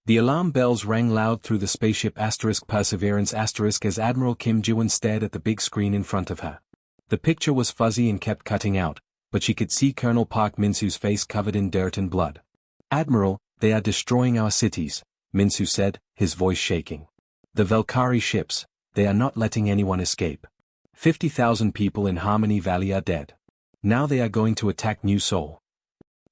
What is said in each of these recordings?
The alarm bells rang loud through the spaceship *Perseverance* as Admiral Kim Ji-won stared at the big screen in front of her. The picture was fuzzy and kept cutting out, but she could see Colonel Park Min-soo's face covered in dirt and blood. "Admiral, they are destroying our cities," Min-soo said, his voice shaking. "The Valkyrie ships, they are not letting anyone escape. 50,000 people in Harmony Valley are dead. Now they are going to attack New Seoul."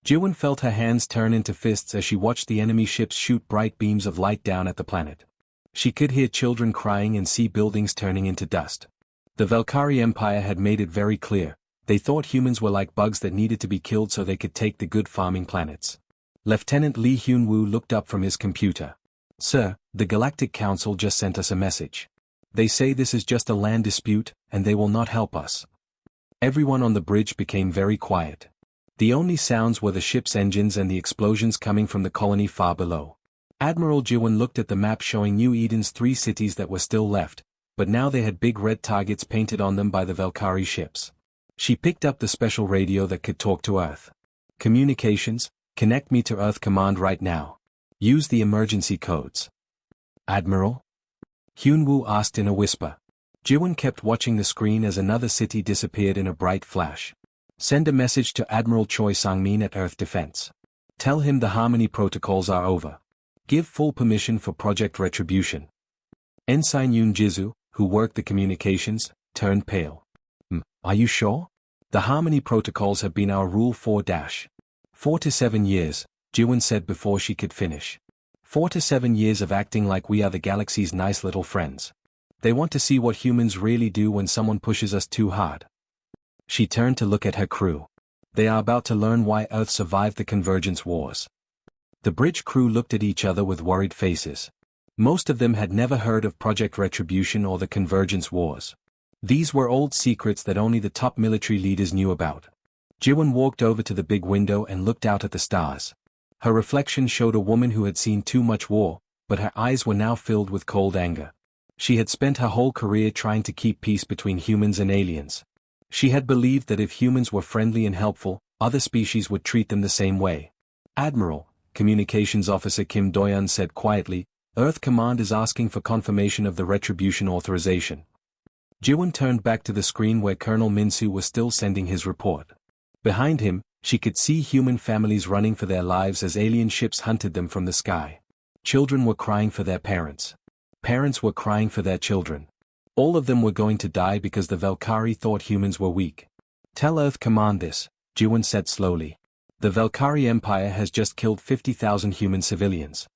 Ji-won felt her hands turn into fists as she watched the enemy ships shoot bright beams of light down at the planet. She could hear children crying and see buildings turning into dust. The Valkyrie Empire had made it very clear, they thought humans were like bugs that needed to be killed so they could take the good farming planets. Lieutenant Lee Hyun-woo looked up from his computer. "Sir, the Galactic Council just sent us a message. They say this is just a land dispute, and they will not help us." Everyone on the bridge became very quiet. The only sounds were the ship's engines and the explosions coming from the colony far below. Admiral Ji-won looked at the map showing New Eden's 3 cities that were still left, but now they had big red targets painted on them by the Valkyrie ships. She picked up the special radio that could talk to Earth. "Communications, connect me to Earth Command right now. Use the emergency codes." "Admiral?" Hyun-woo asked in a whisper. Ji-won kept watching the screen as another city disappeared in a bright flash. "Send a message to Admiral Choi Sang-min at Earth Defense. Tell him the Harmony protocols are over. Give full permission for Project Retribution." Ensign Yoon Jizu, who worked the communications, turned pale. Are you sure? The Harmony protocols have been our rule for 4 to 7 years, Ji-won said before she could finish. 4 to 7 years of acting like we are the galaxy's nice little friends. They want to see what humans really do when someone pushes us too hard." She turned to look at her crew. "They are about to learn why Earth survived the Convergence Wars." The bridge crew looked at each other with worried faces. Most of them had never heard of Project Retribution or the Convergence Wars. These were old secrets that only the top military leaders knew about. Ji-won walked over to the big window and looked out at the stars. Her reflection showed a woman who had seen too much war, but her eyes were now filled with cold anger. She had spent her whole career trying to keep peace between humans and aliens. She had believed that if humans were friendly and helpful, other species would treat them the same way. "Admiral," Communications Officer Kim Do-yeon said quietly, "Earth Command is asking for confirmation of the Retribution authorization." Ji-won turned back to the screen where Colonel Min-soo was still sending his report. Behind him, she could see human families running for their lives as alien ships hunted them from the sky. Children were crying for their parents. Parents were crying for their children. All of them were going to die because the Valkyrie thought humans were weak. "Tell Earth Command this," Ji-won said slowly. "The Valkyrie Empire has just killed 50,000 human civilians.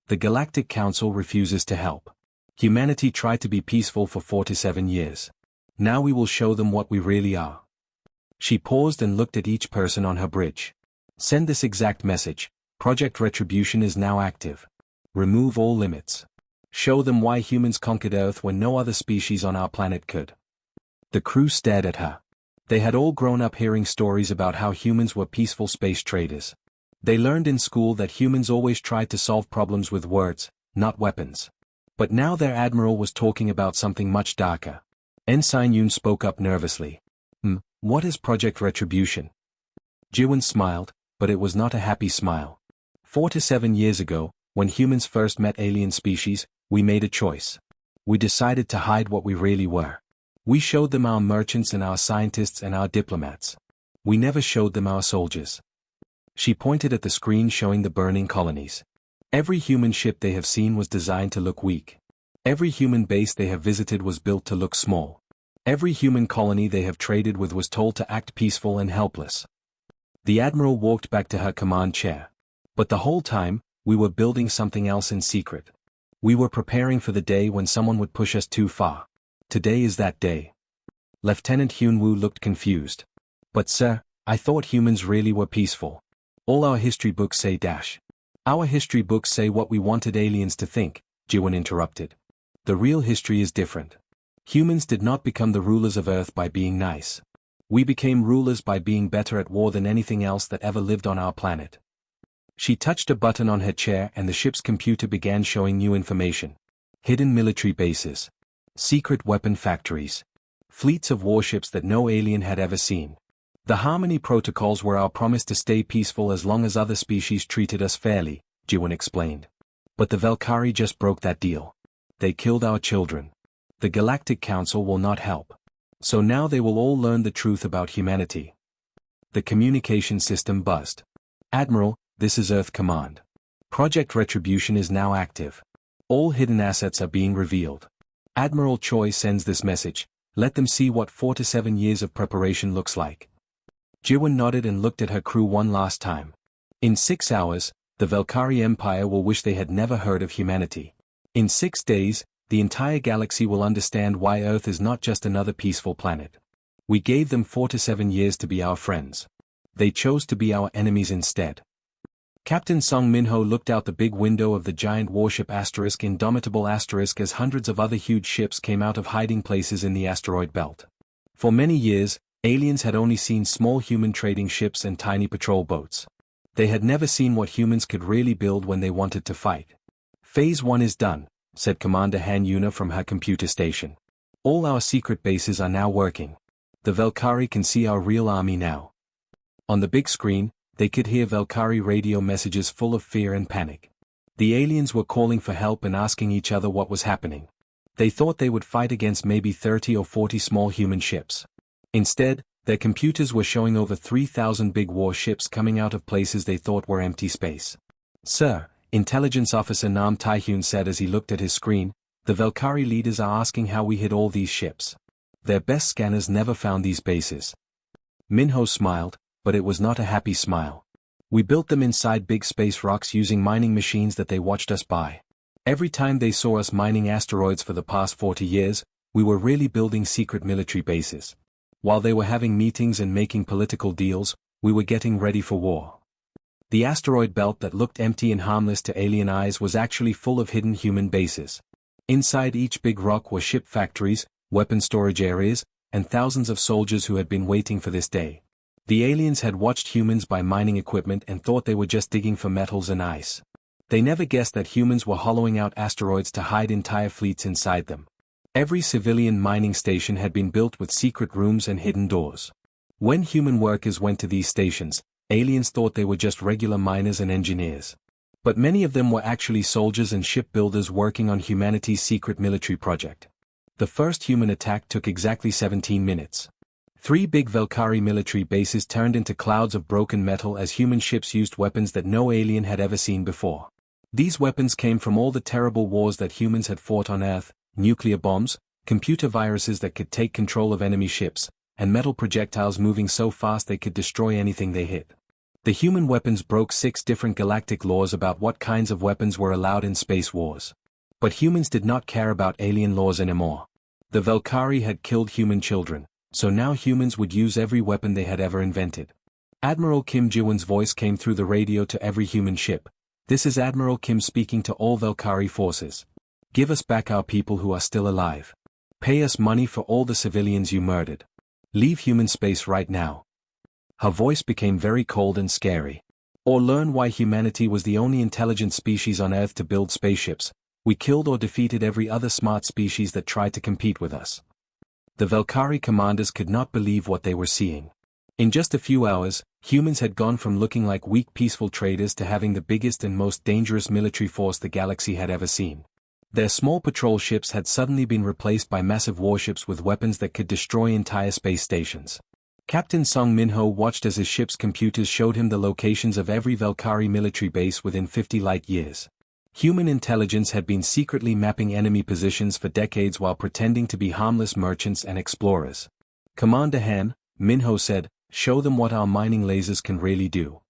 The Galactic Council refuses to help. Humanity tried to be peaceful for 4 to 7 years. Now we will show them what we really are." She paused and looked at each person on her bridge. "Send this exact message: Project Retribution is now active. Remove all limits. Show them why humans conquered Earth when no other species on our planet could." The crew stared at her. They had all grown up hearing stories about how humans were peaceful space traders. They learned in school that humans always tried to solve problems with words, not weapons. But now their admiral was talking about something much darker. Ensign Yoon spoke up nervously. What is Project Retribution?" Ji-won smiled, but it was not a happy smile. 4 to 7 years ago, when humans first met alien species, we made a choice. We decided to hide what we really were. We showed them our merchants and our scientists and our diplomats. We never showed them our soldiers. She pointed at the screen showing the burning colonies. Every human ship they have seen was designed to look weak. Every human base they have visited was built to look small. Every human colony they have traded with was told to act peaceful and helpless. The admiral walked back to her command chair. "But the whole time, we were building something else in secret. We were preparing for the day when someone would push us too far. Today is that day." Lieutenant Hyun-woo looked confused. "But sir, I thought humans really were peaceful. All our history books say Our history books say what we wanted aliens to think," Ji-won interrupted. "The real history is different. Humans did not become the rulers of Earth by being nice. We became rulers by being better at war than anything else that ever lived on our planet." She touched a button on her chair and the ship's computer began showing new information. Hidden military bases. Secret weapon factories. Fleets of warships that no alien had ever seen. The Harmony protocols were our promise to stay peaceful as long as other species treated us fairly, Ji-won explained. But the Valkyrie just broke that deal. They killed our children. The Galactic Council will not help. So now they will all learn the truth about humanity. The communication system buzzed. Admiral, this is Earth Command. Project Retribution is now active. All hidden assets are being revealed. Admiral Choi sends this message. Let them see what 4 to 7 years of preparation looks like. Jiwon nodded and looked at her crew one last time. In 6 hours, the Valkyrie Empire will wish they had never heard of humanity. In 6 days, the entire galaxy will understand why Earth is not just another peaceful planet. We gave them 4 to 7 years to be our friends. They chose to be our enemies instead. Captain Song Minho looked out the big window of the giant warship Indomitable as hundreds of other huge ships came out of hiding places in the asteroid belt. For many years, aliens had only seen small human trading ships and tiny patrol boats. They had never seen what humans could really build when they wanted to fight. Phase 1 is done, said Commander Han Yuna from her computer station. All our secret bases are now working. The Valkyrie can see our real army now. On the big screen, they could hear Valkyrie radio messages full of fear and panic. The aliens were calling for help and asking each other what was happening. They thought they would fight against maybe 30 or 40 small human ships. Instead, their computers were showing over 3,000 big warships coming out of places they thought were empty space. Sir, Intelligence Officer Nam Taehyun said as he looked at his screen, the Valkyrie leaders are asking how we hid all these ships. Their best scanners never found these bases. Minho smiled, but it was not a happy smile. We built them inside big space rocks using mining machines that they watched us buy. Every time they saw us mining asteroids for the past 40 years, we were really building secret military bases. While they were having meetings and making political deals, we were getting ready for war. The asteroid belt that looked empty and harmless to alien eyes was actually full of hidden human bases. Inside each big rock were ship factories, weapon storage areas, and thousands of soldiers who had been waiting for this day. The aliens had watched humans buy mining equipment and thought they were just digging for metals and ice. They never guessed that humans were hollowing out asteroids to hide entire fleets inside them. Every civilian mining station had been built with secret rooms and hidden doors. When human workers went to these stations, aliens thought they were just regular miners and engineers. But many of them were actually soldiers and shipbuilders working on humanity's secret military project. The first human attack took exactly 17 minutes. 3 big Valkyrie military bases turned into clouds of broken metal as human ships used weapons that no alien had ever seen before. These weapons came from all the terrible wars that humans had fought on Earth: nuclear bombs, computer viruses that could take control of enemy ships, and metal projectiles moving so fast they could destroy anything they hit. The human weapons broke 6 different galactic laws about what kinds of weapons were allowed in space wars. But humans did not care about alien laws anymore. The Valkyrie had killed human children, so now humans would use every weapon they had ever invented. Admiral Kim Ji-won's voice came through the radio to every human ship. This is Admiral Kim speaking to all Valkyrie forces. Give us back our people who are still alive. Pay us money for all the civilians you murdered. Leave human space right now. Her voice became very cold and scary. Or learn why humanity was the only intelligent species on Earth to build spaceships. We killed or defeated every other smart species that tried to compete with us. The Valkyrie commanders could not believe what they were seeing. In just a few hours, humans had gone from looking like weak peaceful traders to having the biggest and most dangerous military force the galaxy had ever seen. Their small patrol ships had suddenly been replaced by massive warships with weapons that could destroy entire space stations. Captain Song Minho watched as his ship's computers showed him the locations of every Valkyrie military base within 50 light years. Human intelligence had been secretly mapping enemy positions for decades while pretending to be harmless merchants and explorers. Commander Han, Minho said, show them what our mining lasers can really do.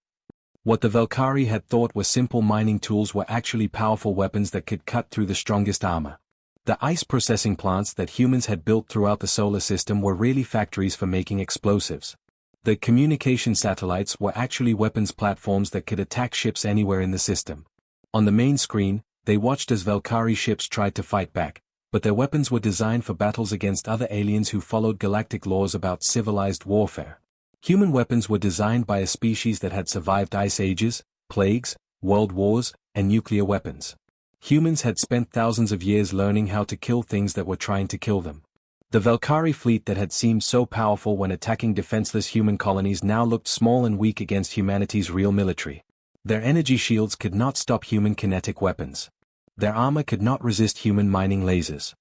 What the Valkyrie had thought were simple mining tools were actually powerful weapons that could cut through the strongest armor. The ice processing plants that humans had built throughout the solar system were really factories for making explosives. The communication satellites were actually weapons platforms that could attack ships anywhere in the system. On the main screen, they watched as Valkyrie ships tried to fight back, but their weapons were designed for battles against other aliens who followed galactic laws about civilized warfare. Human weapons were designed by a species that had survived ice ages, plagues, world wars, and nuclear weapons. Humans had spent thousands of years learning how to kill things that were trying to kill them. The Valkyrie fleet that had seemed so powerful when attacking defenseless human colonies now looked small and weak against humanity's real military. Their energy shields could not stop human kinetic weapons. Their armor could not resist human mining lasers.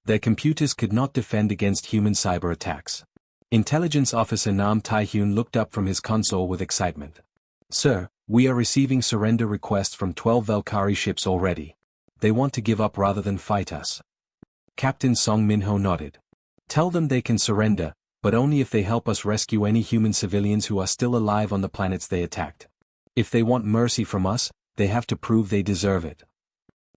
Their computers could not defend against human cyber attacks. Intelligence Officer Nam Tai-hyun looked up from his console with excitement. "Sir, we are receiving surrender requests from 12 Valkyrie ships already. They want to give up rather than fight us." Captain Song Min-ho nodded. "Tell them they can surrender, but only if they help us rescue any human civilians who are still alive on the planets they attacked. If they want mercy from us, they have to prove they deserve it."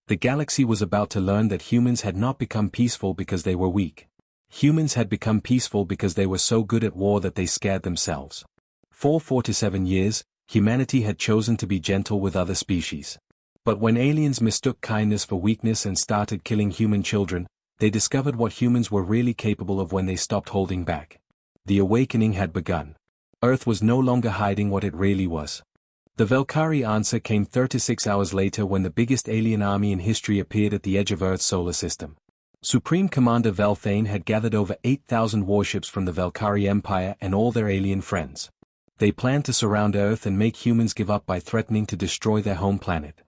The galaxy was about to learn that humans had not become peaceful because they were weak. Humans had become peaceful because they were so good at war that they scared themselves. For 47 years, humanity had chosen to be gentle with other species. But when aliens mistook kindness for weakness and started killing human children, they discovered what humans were really capable of when they stopped holding back. The awakening had begun. Earth was no longer hiding what it really was. The Valkyrie answer came 36 hours later when the biggest alien army in history appeared at the edge of Earth's solar system. Supreme Commander Velthane had gathered over 8,000 warships from the Valkyrie Empire and all their alien friends. They planned to surround Earth and make humans give up by threatening to destroy their home planet.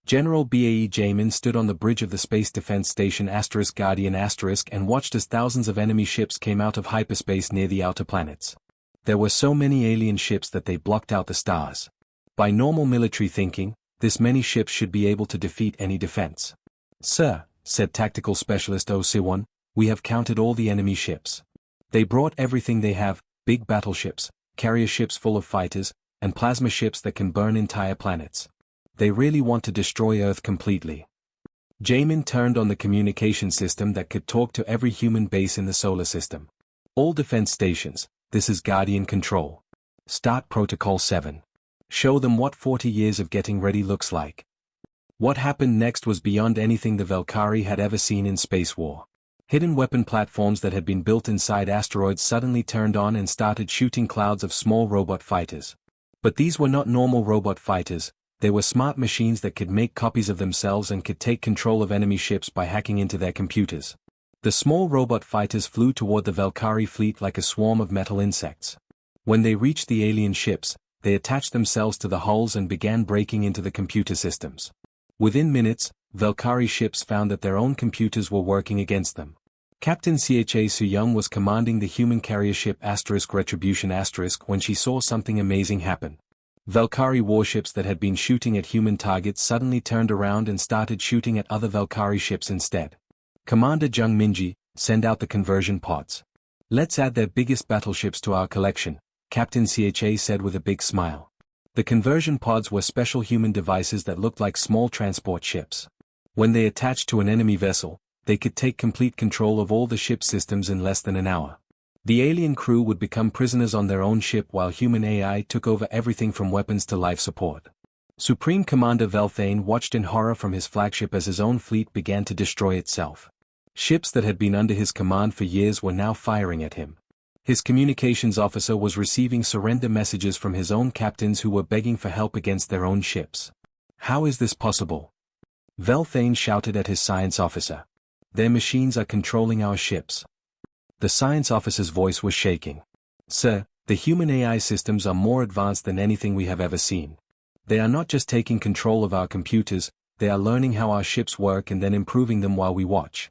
General BAE Jamin stood on the bridge of the Space Defense Station Guardian and watched as thousands of enemy ships came out of hyperspace near the outer planets. There were so many alien ships that they blocked out the stars. By normal military thinking, this many ships should be able to defeat any defense. "Sir," said Tactical Specialist Oh Siwon, "we have counted all the enemy ships. They brought everything they have, big battleships, carrier ships full of fighters, and plasma ships that can burn entire planets. They really want to destroy Earth completely." Jamin turned on the communication system that could talk to every human base in the solar system. "All defense stations, this is Guardian Control. Start Protocol 7. Show them what 40 years of getting ready looks like." What happened next was beyond anything the Valkyrie had ever seen in Space War. Hidden weapon platforms that had been built inside asteroids suddenly turned on and started shooting clouds of small robot fighters. But these were not normal robot fighters, they were smart machines that could make copies of themselves and could take control of enemy ships by hacking into their computers. The small robot fighters flew toward the Valkyrie fleet like a swarm of metal insects. When they reached the alien ships, they attached themselves to the hulls and began breaking into the computer systems. Within minutes, Valkyrie ships found that their own computers were working against them. Captain Cha Soo-young was commanding the human carrier ship Retribution when she saw something amazing happen. Valkyrie warships that had been shooting at human targets suddenly turned around and started shooting at other Valkyrie ships instead. "Commander Jung Minji, send out the conversion pods. Let's add their biggest battleships to our collection," Captain Cha said with a big smile. The conversion pods were special human devices that looked like small transport ships. When they attached to an enemy vessel, they could take complete control of all the ship systems in less than an hour. The alien crew would become prisoners on their own ship while human AI took over everything from weapons to life support. Supreme Commander Velthane watched in horror from his flagship as his own fleet began to destroy itself. Ships that had been under his command for years were now firing at him. His communications officer was receiving surrender messages from his own captains who were begging for help against their own ships. "How is this possible?" Velthane shouted at his science officer. "Their machines are controlling our ships." The science officer's voice was shaking. "Sir, the human AI systems are more advanced than anything we have ever seen. They are not just taking control of our computers, they are learning how our ships work and then improving them while we watch."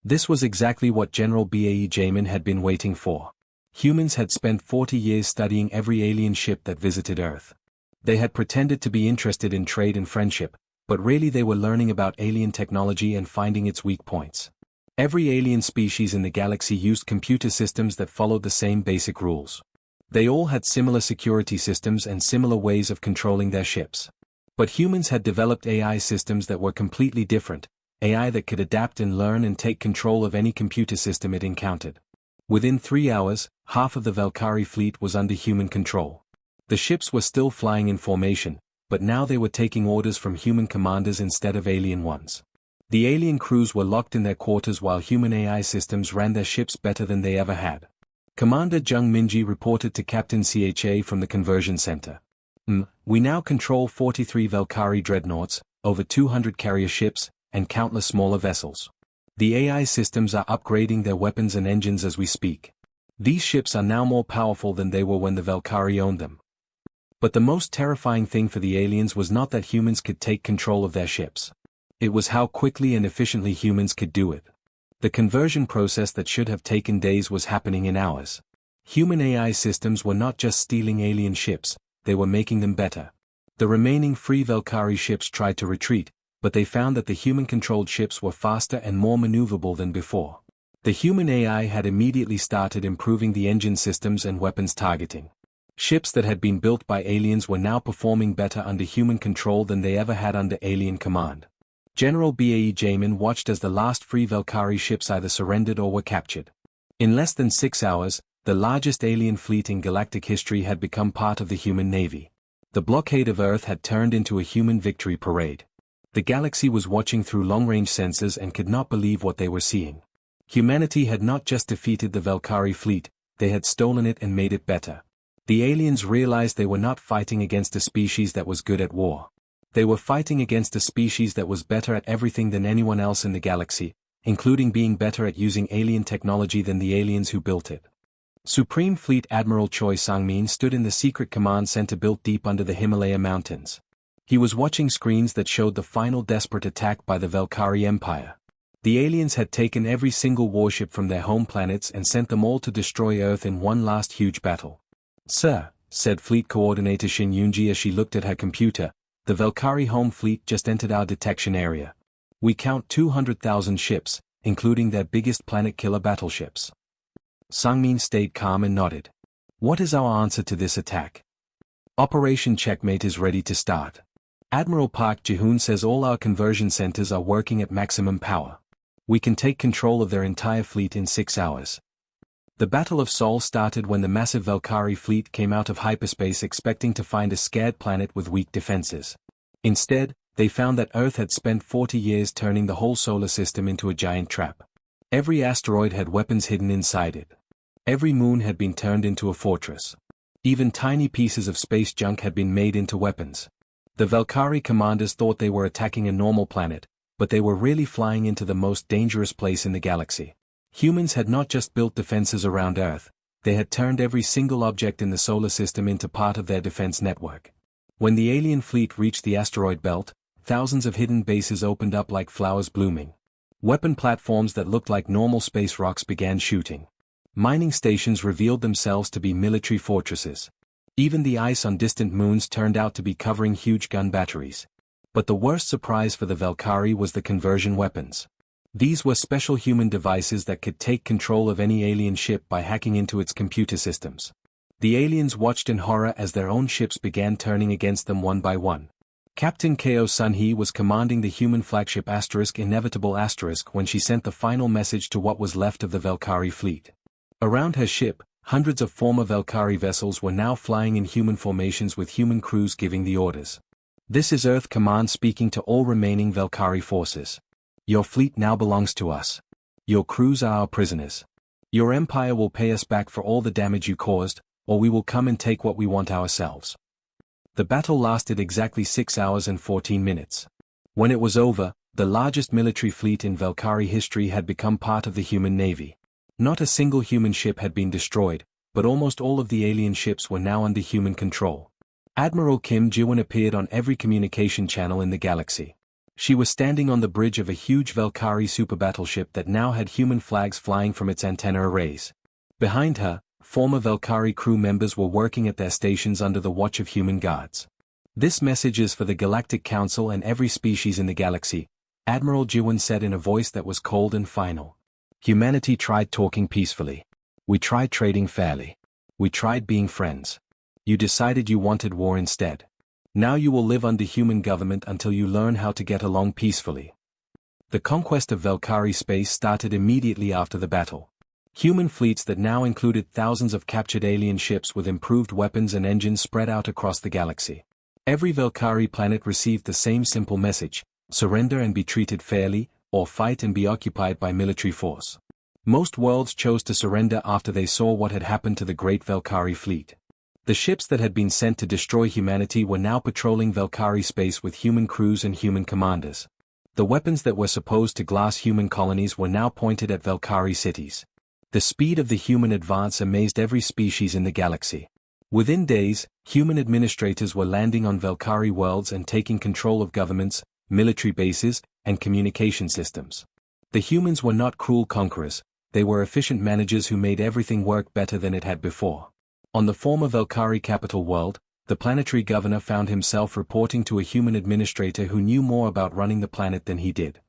This was exactly what General BAE Jamin had been waiting for. Humans had spent 40 years studying every alien ship that visited Earth. They had pretended to be interested in trade and friendship, but really they were learning about alien technology and finding its weak points. Every alien species in the galaxy used computer systems that followed the same basic rules. They all had similar security systems and similar ways of controlling their ships. But humans had developed AI systems that were completely different, AI that could adapt and learn and take control of any computer system it encountered. Within 3 hours, half of the Valkyrie fleet was under human control. The ships were still flying in formation, but now they were taking orders from human commanders instead of alien ones. The alien crews were locked in their quarters while human AI systems ran their ships better than they ever had. Commander Jung Minji reported to Captain Cha from the conversion center. We now control 43 Valkyrie dreadnoughts, over 200 carrier ships, and countless smaller vessels. The AI systems are upgrading their weapons and engines as we speak. These ships are now more powerful than they were when the Valkyrie owned them. But the most terrifying thing for the aliens was not that humans could take control of their ships. It was how quickly and efficiently humans could do it. The conversion process that should have taken days was happening in hours. Human AI systems were not just stealing alien ships, they were making them better. The remaining free Valkyrie ships tried to retreat, but they found that the human-controlled ships were faster and more maneuverable than before. The human AI had immediately started improving the engine systems and weapons targeting. Ships that had been built by aliens were now performing better under human control than they ever had under alien command. General BAE Jamin watched as the last free Valkyrie ships either surrendered or were captured. In less than 6 hours, the largest alien fleet in galactic history had become part of the human navy. The blockade of Earth had turned into a human victory parade. The galaxy was watching through long-range sensors and could not believe what they were seeing. Humanity had not just defeated the Valkyrie fleet, they had stolen it and made it better. The aliens realized they were not fighting against a species that was good at war. They were fighting against a species that was better at everything than anyone else in the galaxy, including being better at using alien technology than the aliens who built it. Supreme Fleet Admiral Choi Sang-min stood in the secret command center built deep under the Himalaya mountains. He was watching screens that showed the final desperate attack by the Valkyrie Empire. The aliens had taken every single warship from their home planets and sent them all to destroy Earth in one last huge battle. "Sir," said Fleet Coordinator Shin Yoonji as she looked at her computer, "the Valkyrie home fleet just entered our detection area. We count 200,000 ships, including their biggest planet-killer battleships." Sang-min stayed calm and nodded. "What is our answer to this attack?" "Operation Checkmate is ready to start. Admiral Park Ji-hoon says all our conversion centers are working at maximum power. We can take control of their entire fleet in 6 hours." The Battle of Seoul started when the massive Valkyrie fleet came out of hyperspace expecting to find a scared planet with weak defenses. Instead, they found that Earth had spent 40 years turning the whole solar system into a giant trap. Every asteroid had weapons hidden inside it. Every moon had been turned into a fortress. Even tiny pieces of space junk had been made into weapons. The Valkyrie commanders thought they were attacking a normal planet, but they were really flying into the most dangerous place in the galaxy. Humans had not just built defenses around Earth, they had turned every single object in the solar system into part of their defense network. When the alien fleet reached the asteroid belt, thousands of hidden bases opened up like flowers blooming. Weapon platforms that looked like normal space rocks began shooting. Mining stations revealed themselves to be military fortresses. Even the ice on distant moons turned out to be covering huge gun batteries. But the worst surprise for the Valkyrie was the conversion weapons. These were special human devices that could take control of any alien ship by hacking into its computer systems. The aliens watched in horror as their own ships began turning against them one by one. Captain Ko Sun-hee was commanding the human flagship Inevitable when she sent the final message to what was left of the Valkyrie fleet. Around her ship, hundreds of former Valkyrie vessels were now flying in human formations with human crews giving the orders. "This is Earth Command speaking to all remaining Valkyrie forces. Your fleet now belongs to us. Your crews are our prisoners. Your empire will pay us back for all the damage you caused, or we will come and take what we want ourselves." The battle lasted exactly 6 hours and 14 minutes. When it was over, the largest military fleet in Valkyrie history had become part of the human navy. Not a single human ship had been destroyed, but almost all of the alien ships were now under human control. Admiral Kim Ji-won appeared on every communication channel in the galaxy. She was standing on the bridge of a huge Valkyrie super battleship that now had human flags flying from its antenna arrays. Behind her, former Valkyrie crew members were working at their stations under the watch of human guards. "This message is for the Galactic Council and every species in the galaxy," Admiral Ji-won said in a voice that was cold and final. "Humanity tried talking peacefully. We tried trading fairly. We tried being friends. You decided you wanted war instead. Now you will live under human government until you learn how to get along peacefully." The conquest of Valkyrie space started immediately after the battle. Human fleets that now included thousands of captured alien ships with improved weapons and engines spread out across the galaxy. Every Valkyrie planet received the same simple message: surrender and be treated fairly, or fight and be occupied by military force. Most worlds chose to surrender after they saw what had happened to the great Valkyrie fleet. The ships that had been sent to destroy humanity were now patrolling Valkyrie space with human crews and human commanders. The weapons that were supposed to glass human colonies were now pointed at Valkyrie cities. The speed of the human advance amazed every species in the galaxy. Within days, human administrators were landing on Valkyrie worlds and taking control of governments, military bases, and communication systems. The humans were not cruel conquerors, they were efficient managers who made everything work better than it had before. On the former Valkyrie capital world, the planetary governor found himself reporting to a human administrator who knew more about running the planet than he did.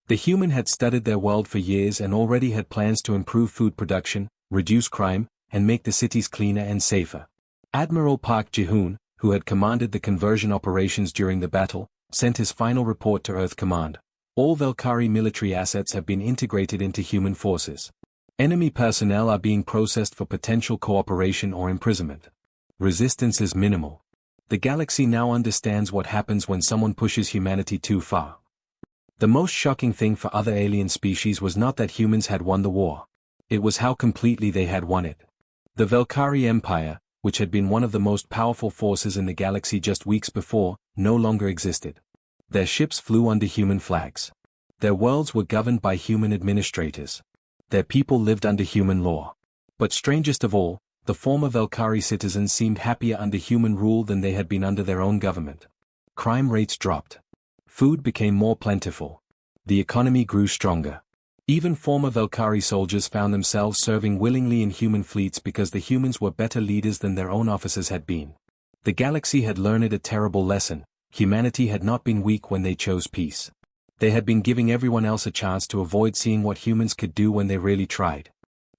The human had studied their world for years and already had plans to improve food production, reduce crime, and make the cities cleaner and safer. Admiral Park Ji-hoon, who had commanded the conversion operations during the battle, sent his final report to Earth Command. All Valkyrie military assets have been integrated into human forces. Enemy personnel are being processed for potential cooperation or imprisonment. Resistance is minimal. The galaxy now understands what happens when someone pushes humanity too far. The most shocking thing for other alien species was not that humans had won the war. It was how completely they had won it. The Valkyrie Empire, which had been one of the most powerful forces in the galaxy just weeks before, no longer existed. Their ships flew under human flags. Their worlds were governed by human administrators. Their people lived under human law. But strangest of all, the former Valkyrie citizens seemed happier under human rule than they had been under their own government. Crime rates dropped. Food became more plentiful. The economy grew stronger. Even former Valkyrie soldiers found themselves serving willingly in human fleets because the humans were better leaders than their own officers had been. The galaxy had learned a terrible lesson: humanity had not been weak when they chose peace. They had been giving everyone else a chance to avoid seeing what humans could do when they really tried.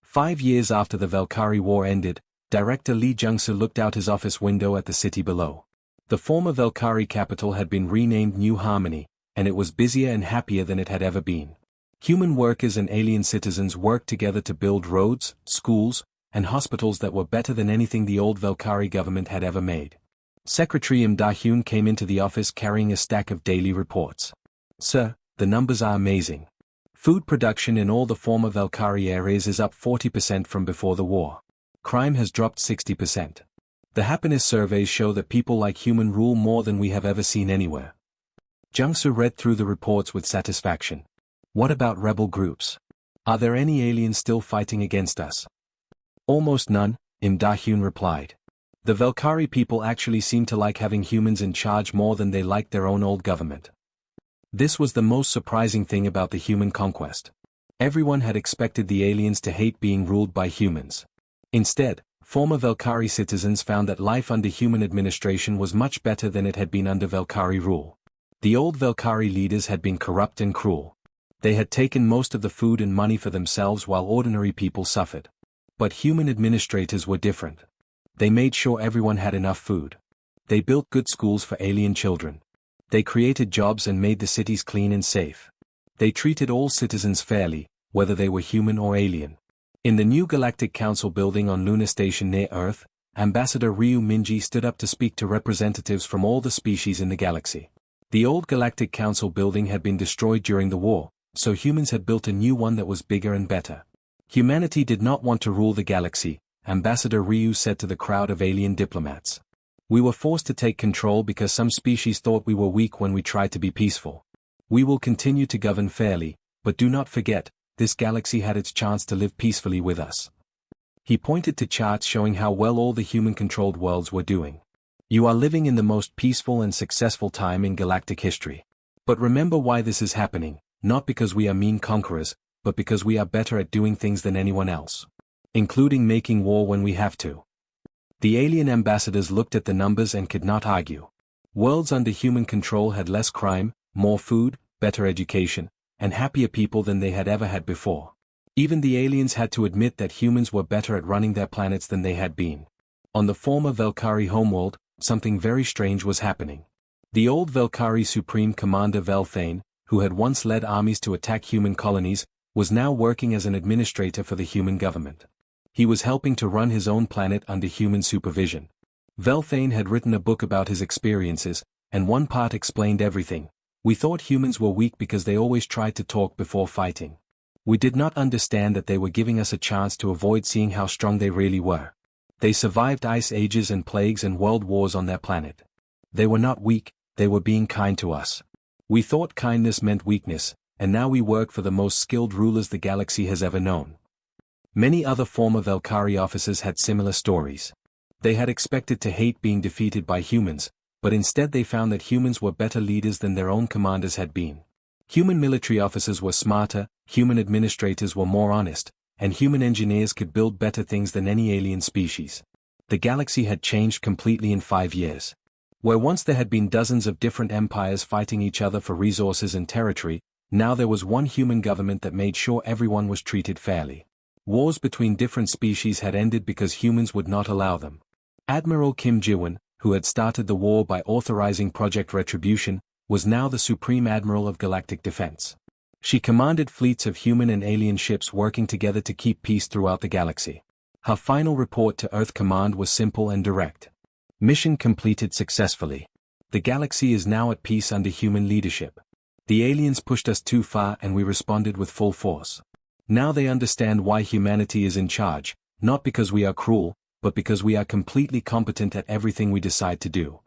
5 years after the Valkyrie War ended, Director Lee Jung-soo looked out his office window at the city below. The former Valkyrie capital had been renamed New Harmony, and it was busier and happier than it had ever been. Human workers and alien citizens worked together to build roads, schools, and hospitals that were better than anything the old Valkyrie government had ever made. Secretary Im Da-hyun came into the office carrying a stack of daily reports. "Sir, the numbers are amazing. Food production in all the former Valkyrie areas is up 40% from before the war. Crime has dropped 60%. The happiness surveys show that people like human rule more than we have ever seen anywhere." Jung-soo read through the reports with satisfaction. "What about rebel groups? Are there any aliens still fighting against us?" "Almost none," Im Da-hyun replied. "The Valkyrie people actually seem to like having humans in charge more than they liked their own old government." This was the most surprising thing about the human conquest. Everyone had expected the aliens to hate being ruled by humans. Instead, former Valkyrie citizens found that life under human administration was much better than it had been under Valkyrie rule. The old Valkyrie leaders had been corrupt and cruel. They had taken most of the food and money for themselves while ordinary people suffered. But human administrators were different. They made sure everyone had enough food. They built good schools for alien children. They created jobs and made the cities clean and safe. They treated all citizens fairly, whether they were human or alien. In the new Galactic Council building on Lunar Station near Earth, Ambassador Ryu Minji stood up to speak to representatives from all the species in the galaxy. The old Galactic Council building had been destroyed during the war, so humans had built a new one that was bigger and better. Humanity did not want to rule the galaxy, Ambassador Ryu said to the crowd of alien diplomats. "We were forced to take control because some species thought we were weak when we tried to be peaceful. We will continue to govern fairly, but do not forget, this galaxy had its chance to live peacefully with us." He pointed to charts showing how well all the human-controlled worlds were doing. "You are living in the most peaceful and successful time in galactic history. But remember why this is happening, not because we are mean conquerors, but because we are better at doing things than anyone else. Including making war when we have to." The alien ambassadors looked at the numbers and could not argue. Worlds under human control had less crime, more food, better education, and happier people than they had ever had before. Even the aliens had to admit that humans were better at running their planets than they had been. On the former Valkyrie homeworld, something very strange was happening. The old Valkyrie Supreme Commander Velthane, who had once led armies to attack human colonies, was now working as an administrator for the human government. He was helping to run his own planet under human supervision. Velthane had written a book about his experiences, and one part explained everything. "We thought humans were weak because they always tried to talk before fighting. We did not understand that they were giving us a chance to avoid seeing how strong they really were. They survived ice ages and plagues and world wars on their planet. They were not weak, they were being kind to us. We thought kindness meant weakness, and now we work for the most skilled rulers the galaxy has ever known." Many other former Valkyrie officers had similar stories. They had expected to hate being defeated by humans, but instead they found that humans were better leaders than their own commanders had been. Human military officers were smarter, human administrators were more honest, and human engineers could build better things than any alien species. The galaxy had changed completely in 5 years. Where once there had been dozens of different empires fighting each other for resources and territory, now there was one human government that made sure everyone was treated fairly. Wars between different species had ended because humans would not allow them. Admiral Kim Ji-won, who had started the war by authorizing Project Retribution, was now the Supreme Admiral of Galactic Defense. She commanded fleets of human and alien ships working together to keep peace throughout the galaxy. Her final report to Earth Command was simple and direct. Mission completed successfully. The galaxy is now at peace under human leadership. The aliens pushed us too far and we responded with full force. Now they understand why humanity is in charge, not because we are cruel, but because we are completely competent at everything we decide to do.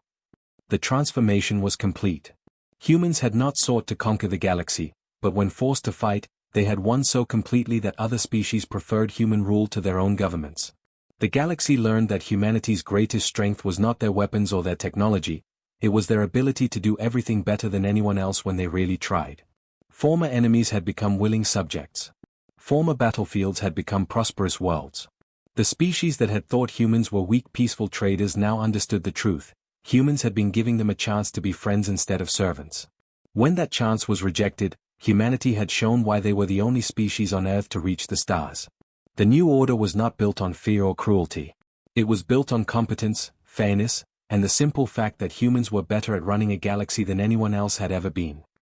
The transformation was complete. Humans had not sought to conquer the galaxy, but when forced to fight, they had won so completely that other species preferred human rule to their own governments. The galaxy learned that humanity's greatest strength was not their weapons or their technology, it was their ability to do everything better than anyone else when they really tried. Former enemies had become willing subjects. Former battlefields had become prosperous worlds. The species that had thought humans were weak peaceful traders now understood the truth. Humans had been giving them a chance to be friends instead of servants. When that chance was rejected, humanity had shown why they were the only species on Earth to reach the stars. The new order was not built on fear or cruelty. It was built on competence, fairness, and the simple fact that humans were better at running a galaxy than anyone else had ever been.